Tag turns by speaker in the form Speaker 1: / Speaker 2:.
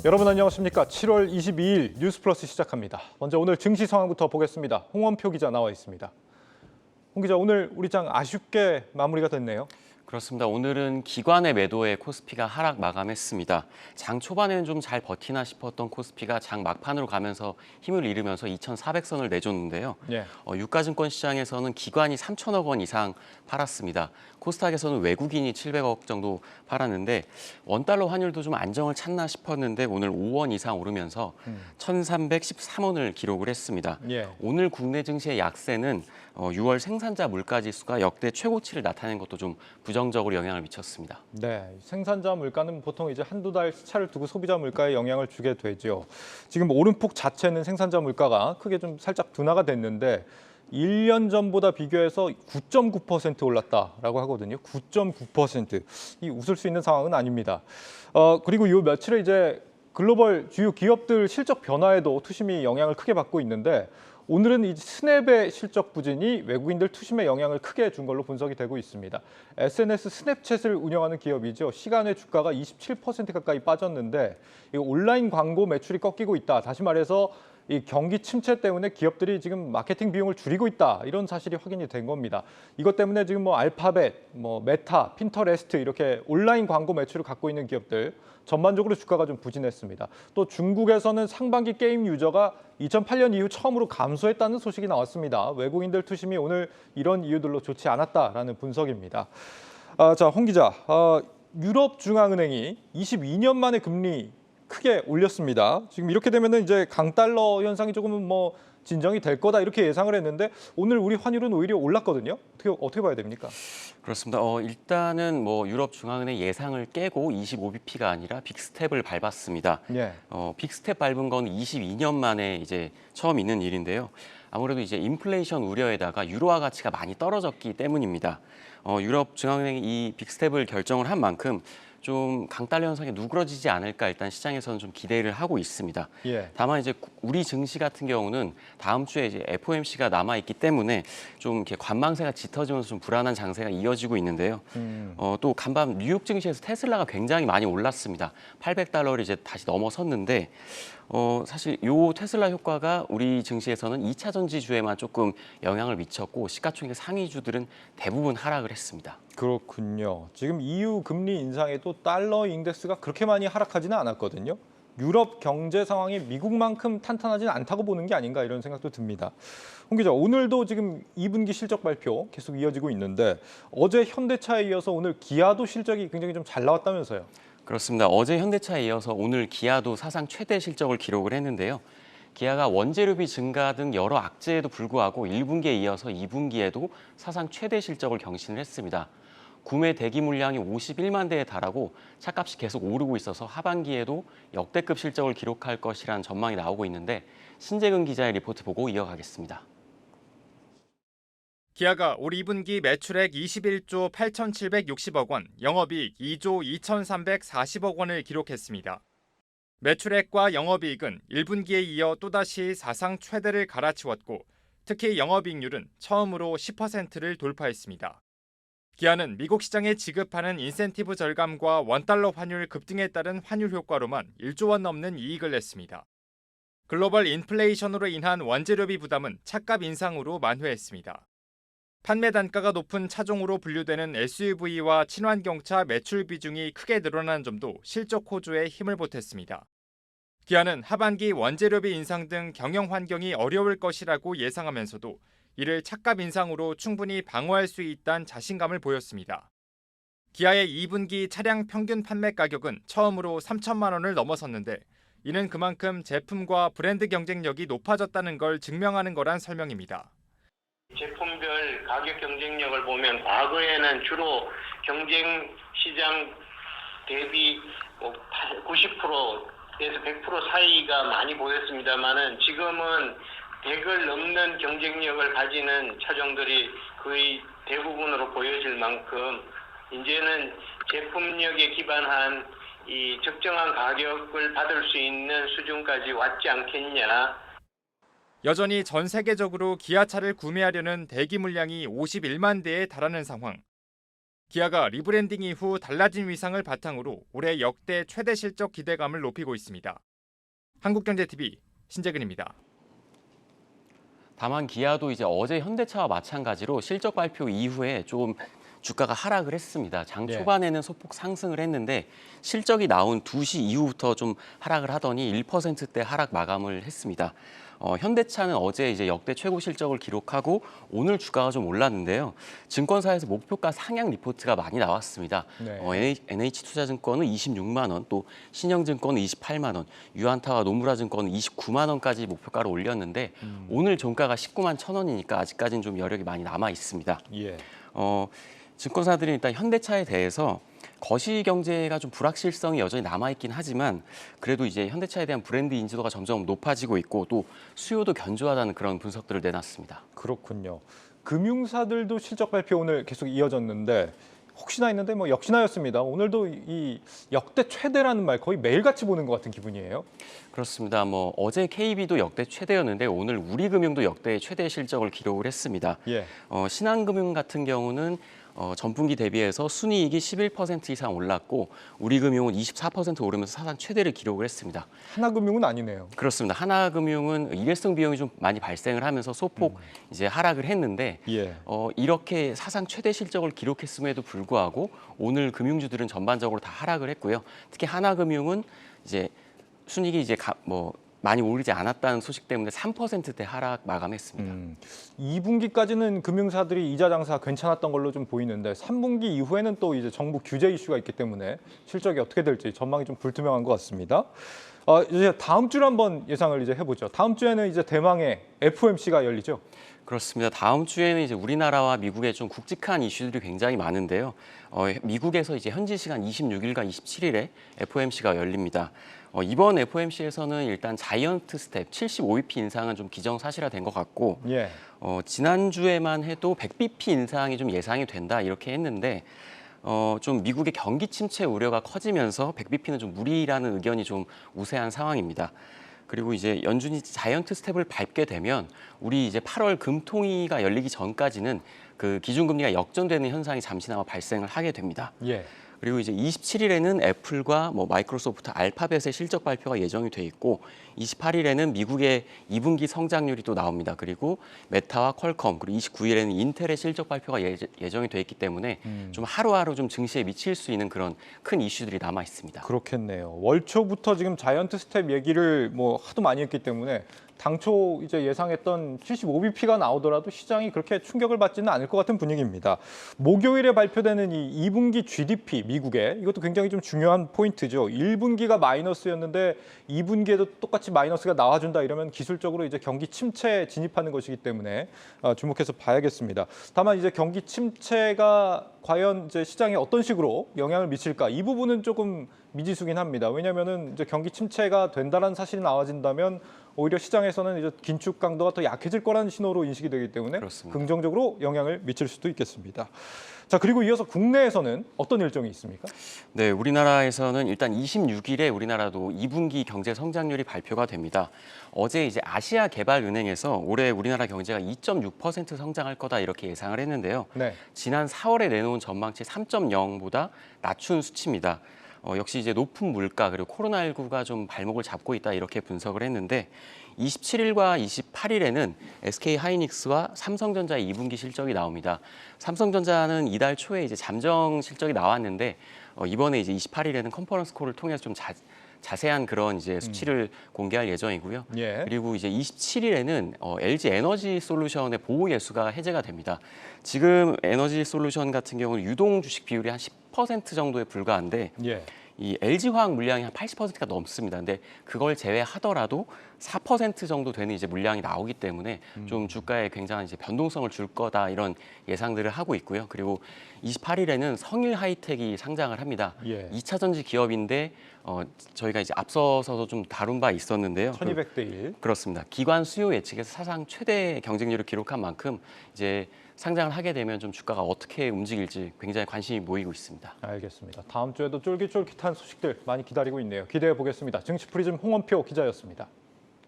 Speaker 1: 여러분 안녕하십니까? 7월 22일 뉴스플러스 시작합니다. 먼저 오늘 증시 상황부터 보겠습니다. 홍원표 기자 나와 있습니다. 홍 기자, 오늘 우리 장 아쉽게 마무리가 됐네요.
Speaker 2: 그렇습니다. 오늘은 기관의 매도에 코스피가 하락 마감했습니다. 장 초반에는 좀 잘 버티나 싶었던 코스피가 장 막판으로 가면서 힘을 잃으면서 2,400선을 내줬는데요.
Speaker 1: 예.
Speaker 2: 유가증권 시장에서는 기관이 3천억 원 이상 팔았습니다. 코스닥에서는 외국인이 700억 정도 팔았는데 원달러 환율도 좀 안정을 찾나 싶었는데 오늘 5원 이상 오르면서 1,313원을 기록을 했습니다.
Speaker 1: 예.
Speaker 2: 오늘 국내 증시의 약세는 6월 생산자 물가지수가 역대 최고치를 나타낸 것도 좀 부정적으로 영향을 미쳤습니다.
Speaker 1: 네, 생산자 물가는 보통 이제 한두 달 차를 두고 소비자 물가에 영향을 주게 되죠. 지금 오름폭 자체는 생산자 물가가 크게 좀 살짝 둔화가 됐는데 1년 전보다 비교해서 9.9% 올랐다라고 하거든요. 9.9%. 이 웃을 수 있는 상황은 아닙니다. 그리고 요 며칠에 이제 글로벌 주요 기업들 실적 변화에도 투심이 영향을 크게 받고 있는데 오늘은 이 스냅의 실적 부진이 외국인들 투심에 영향을 크게 준 걸로 분석이 되고 있습니다. SNS 스냅챗을 운영하는 기업이죠. 시간의 주가가 27% 가까이 빠졌는데 이 온라인 광고 매출이 꺾이고 있다. 다시 말해서 이 경기 침체 때문에 기업들이 지금 마케팅 비용을 줄이고 있다. 이런 사실이 확인이 된 겁니다. 이것 때문에 지금 뭐 알파벳, 뭐 메타, 핀터레스트 이렇게 온라인 광고 매출을 갖고 있는 기업들 전반적으로 주가가 좀 부진했습니다. 또 중국에서는 상반기 게임 유저가 2008년 이후 처음으로 감소했다는 소식이 나왔습니다. 외국인들 투심이 오늘 이런 이유들로 좋지 않았다라는 분석입니다. 자, 홍 기자, 유럽중앙은행이 22년 만에 금리 크게 올렸습니다. 지금 이렇게 되면은 이제 강달러 현상이 조금은 뭐 진정이 될 거다 이렇게 예상을 했는데 오늘 우리 환율은 오히려 올랐거든요. 어떻게 봐야 됩니까?
Speaker 2: 그렇습니다. 일단은 뭐 유럽 중앙은행 예상을 깨고 25bp가 아니라 빅스텝을 밟았습니다.
Speaker 1: 예.
Speaker 2: 빅스텝 밟은 건 22년 만에 이제 처음 있는 일인데요. 아무래도 이제 인플레이션 우려에다가 유로화 가치가 많이 떨어졌기 때문입니다. 유럽 중앙은행이 이 빅스텝을 결정을 한 만큼 좀 강달러 현상이 누그러지지 않을까 일단 시장에서는 좀 기대를 하고 있습니다.
Speaker 1: 예.
Speaker 2: 다만 이제 우리 증시 같은 경우는 다음 주에 이제 FOMC가 남아 있기 때문에 좀 이렇게 관망세가 짙어지면서 좀 불안한 장세가 이어지고 있는데요. 또 간밤 뉴욕 증시에서 테슬라가 굉장히 많이 올랐습니다. 800달러를 이제 다시 넘어섰는데 사실 요 테슬라 효과가 우리 증시에서는 2차 전지주에만 조금 영향을 미쳤고 시가총액 상위주들은 대부분 하락을 했습니다.
Speaker 1: 그렇군요. 지금 EU 금리 인상에도 달러 인덱스가 그렇게 많이 하락하지는 않았거든요. 유럽 경제 상황이 미국만큼 탄탄하지는 않다고 보는 게 아닌가 이런 생각도 듭니다. 홍 기자, 오늘도 지금 2분기 실적 발표 계속 이어지고 있는데 어제 현대차에 이어서 오늘 기아도 실적이 굉장히 좀 잘 나왔다면서요.
Speaker 2: 그렇습니다. 어제 현대차에 이어서 오늘 기아도 사상 최대 실적을 기록을 했는데요. 기아가 원재료비 증가 등 여러 악재에도 불구하고 1분기에 이어서 2분기에도 사상 최대 실적을 경신을 했습니다. 구매 대기 물량이 51만 대에 달하고 차값이 계속 오르고 있어서 하반기에도 역대급 실적을 기록할 것이라는 전망이 나오고 있는데 신재근 기자의 리포트 보고 이어가겠습니다.
Speaker 3: 기아가 올 2분기 매출액 21조 8,760억 원, 영업이익 2조 2,340억 원을 기록했습니다. 매출액과 영업이익은 1분기에 이어 또다시 사상 최대를 갈아치웠고 특히 영업이익률은 처음으로 10%를 돌파했습니다. 기아는 미국 시장에 지급하는 인센티브 절감과 원달러 환율 급등에 따른 환율 효과로만 1조 원 넘는 이익을 냈습니다. 글로벌 인플레이션으로 인한 원재료비 부담은 차값 인상으로 만회했습니다. 판매 단가가 높은 차종으로 분류되는 SUV와 친환경차 매출 비중이 크게 늘어난 점도 실적 호조에 힘을 보탰습니다. 기아는 하반기 원재료비 인상 등 경영 환경이 어려울 것이라고 예상하면서도 이를 차값 인상으로 충분히 방어할 수 있다는 자신감을 보였습니다. 기아의 2분기 차량 평균 판매 가격은 처음으로 3천만 원을 넘어섰는데 이는 그만큼 제품과 브랜드 경쟁력이 높아졌다는 걸 증명하는 거란 설명입니다.
Speaker 4: 제품별 가격 경쟁력을 보면 과거에는 주로 경쟁 시장 대비 90%에서 100% 사이가 많이 보였습니다만은 지금은 100을 넘는 경쟁력을 가지는 차종들이 거의 대부분으로 보여질 만큼 이제는 제품력에 기반한 이 적정한 가격을 받을 수 있는 수준까지 왔지 않겠냐.
Speaker 3: 여전히 전 세계적으로 기아차를 구매하려는 대기 물량이 51만 대에 달하는 상황. 기아가 리브랜딩 이후 달라진 위상을 바탕으로 올해 역대 최대 실적 기대감을 높이고 있습니다. 한국경제TV 신재근입니다.
Speaker 2: 다만 기아도 이제 어제 현대차와 마찬가지로 실적 발표 이후에 좀 주가가 하락을 했습니다. 장
Speaker 1: 네.
Speaker 2: 초반에는 소폭 상승을 했는데 실적이 나온 2시 이후부터 좀 하락을 하더니 1%대 하락 마감을 했습니다. 현대차는 어제 이제 역대 최고 실적을 기록하고 오늘 주가가 좀 올랐는데요. 증권사에서 목표가 상향 리포트가 많이 나왔습니다.
Speaker 1: 네.
Speaker 2: NH투자증권은 26만 원, 또 신영증권은 28만 원, 유한타와 노무라증권은 29만 원까지 목표가를 올렸는데 오늘 종가가 19만 1천 원이니까 아직까지는 좀 여력이 많이 남아 있습니다.
Speaker 1: 예.
Speaker 2: 증권사들이 일단 현대차에 대해서 거시 경제가 좀 불확실성이 여전히 남아있긴 하지만 그래도 이제 현대차에 대한 브랜드 인지도가 점점 높아지고 있고 또 수요도 견조하다는 그런 분석들을 내놨습니다.
Speaker 1: 그렇군요. 금융사들도 실적 발표 오늘 계속 이어졌는데 혹시나 했는데 뭐 역시나였습니다. 오늘도 이 역대 최대라는 말 거의 매일같이 보는 것 같은 기분이에요.
Speaker 2: 그렇습니다. 뭐 어제 KB도 역대 최대였는데 오늘 우리금융도 역대 최대 실적을 기록을 했습니다.
Speaker 1: 예.
Speaker 2: 신한금융 같은 경우는 전분기 대비해서 순이익이 11% 이상 올랐고 우리금융은 24% 오르면서 사상 최대를 기록을 했습니다.
Speaker 1: 하나금융은 아니네요.
Speaker 2: 그렇습니다. 하나금융은 일회성 비용이 좀 많이 발생을 하면서 소폭 이제 하락을 했는데
Speaker 1: 예.
Speaker 2: 이렇게 사상 최대 실적을 기록했음에도 불구하고 오늘 금융주들은 전반적으로 다 하락을 했고요. 특히 하나금융은 이제 순이익이 이제 많이 오르지 않았다는 소식 때문에 3%대 하락 마감했습니다.
Speaker 1: 2분기까지는 금융사들이 이자 장사 괜찮았던 걸로 좀 보이는데 3분기 이후에는 또 이제 정부 규제 이슈가 있기 때문에 실적이 어떻게 될지 전망이 좀 불투명한 것 같습니다. 이제 다음 주를 한번 예상을 이제 해보죠. 다음 주에는 이제 대망의 FOMC가 열리죠.
Speaker 2: 그렇습니다. 다음 주에는 이제 우리나라와 미국의 좀 굵직한 이슈들이 굉장히 많은데요. 미국에서 이제 현지 시간 26일과 27일에 FOMC가 열립니다. 이번 FOMC에서는 일단 자이언트 스텝 75bp 인상은 좀 기정사실화된 것 같고
Speaker 1: 예.
Speaker 2: 지난주에만 해도 100bp 인상이 좀 예상이 된다 이렇게 했는데 좀 미국의 경기 침체 우려가 커지면서 100bp는 좀 무리라는 의견이 좀 우세한 상황입니다. 그리고 이제 연준이 자이언트 스텝을 밟게 되면 우리 이제 8월 금통위가 열리기 전까지는 그 기준금리가 역전되는 현상이 잠시나마 발생을 하게 됩니다.
Speaker 1: 예.
Speaker 2: 그리고 이제 27일에는 애플과 마이크로소프트, 알파벳의 실적 발표가 예정이 돼 있고 28일에는 미국의 2분기 성장률이 또 나옵니다. 그리고 메타와 퀄컴, 그리고 29일에는 인텔의 실적 발표가 예정이 돼 있기 때문에 좀 하루하루 좀 증시에 미칠 수 있는 그런 큰 이슈들이 남아 있습니다.
Speaker 1: 그렇겠네요. 월초부터 지금 자이언트 스텝 얘기를 뭐 하도 많이 했기 때문에 당초 이제 예상했던 75bp가 나오더라도 시장이 그렇게 충격을 받지는 않을 것 같은 분위기입니다. 목요일에 발표되는 이 2분기 GDP 미국의 이것도 굉장히 좀 중요한 포인트죠. 1분기가 마이너스였는데 2분기에도 똑같이 마이너스가 나와준다 이러면 기술적으로 이제 경기 침체에 진입하는 것이기 때문에 주목해서 봐야겠습니다. 다만 이제 경기 침체가 과연 이제 시장에 어떤 식으로 영향을 미칠까 이 부분은 조금 미지수긴 합니다. 왜냐하면은 이제 경기 침체가 된다는 사실이 나와진다면 오히려 시장에서는 이제 긴축 강도가 더 약해질 거라는 신호로 인식이 되기 때문에
Speaker 2: 그렇습니다.
Speaker 1: 긍정적으로 영향을 미칠 수도 있겠습니다. 자, 그리고 이어서 국내에서는 어떤 일정이 있습니까?
Speaker 2: 네, 우리나라에서는 일단 26일에 우리나라도 2분기 경제 성장률이 발표가 됩니다. 어제 이제 아시아개발은행에서 올해 우리나라 경제가 2.6% 성장할 거다 이렇게 예상을 했는데요.
Speaker 1: 네.
Speaker 2: 지난 4월에 내놓은 전망치 3.0보다 낮춘 수치입니다. 역시 이제 높은 물가 그리고 코로나19가 좀 발목을 잡고 있다 이렇게 분석을 했는데 27일과 28일에는 SK하이닉스와 삼성전자의 2분기 실적이 나옵니다. 삼성전자는 이달 초에 이제 잠정 실적이 나왔는데 이번에 이제 28일에는 컨퍼런스 콜을 통해서 좀 자세한 그런 이제 수치를 공개할 예정이고요.
Speaker 1: 예.
Speaker 2: 그리고 이제 27일에는 LG 에너지 솔루션의 보호 예수가 해제가 됩니다. 지금 에너지 솔루션 같은 경우는 유동 주식 비율이 한 10% 정도에 불과한데
Speaker 1: 예.
Speaker 2: 이 LG화학 물량이 한 80%가 넘습니다. 근데 그걸 제외하더라도 4% 정도 되는 이제 물량이 나오기 때문에 좀 주가에 굉장한 이제 변동성을 줄 거다 이런 예상들을 하고 있고요. 그리고 28일에는 성일 하이텍이 상장을 합니다.
Speaker 1: 예.
Speaker 2: 2차 전지 기업인데 저희가 이제 앞서서도 좀 다룬 바 있었는데요.
Speaker 1: 1200대 1.
Speaker 2: 그렇습니다. 기관 수요 예측에서 사상 최대 경쟁률을 기록한 만큼 이제 상장을 하게 되면 좀 주가가 어떻게 움직일지 굉장히 관심이 모이고 있습니다.
Speaker 1: 알겠습니다. 다음 주에도 쫄깃쫄깃한 소식들 많이 기다리고 있네요. 기대해 보겠습니다. 증시 프리즘 홍원표 기자였습니다.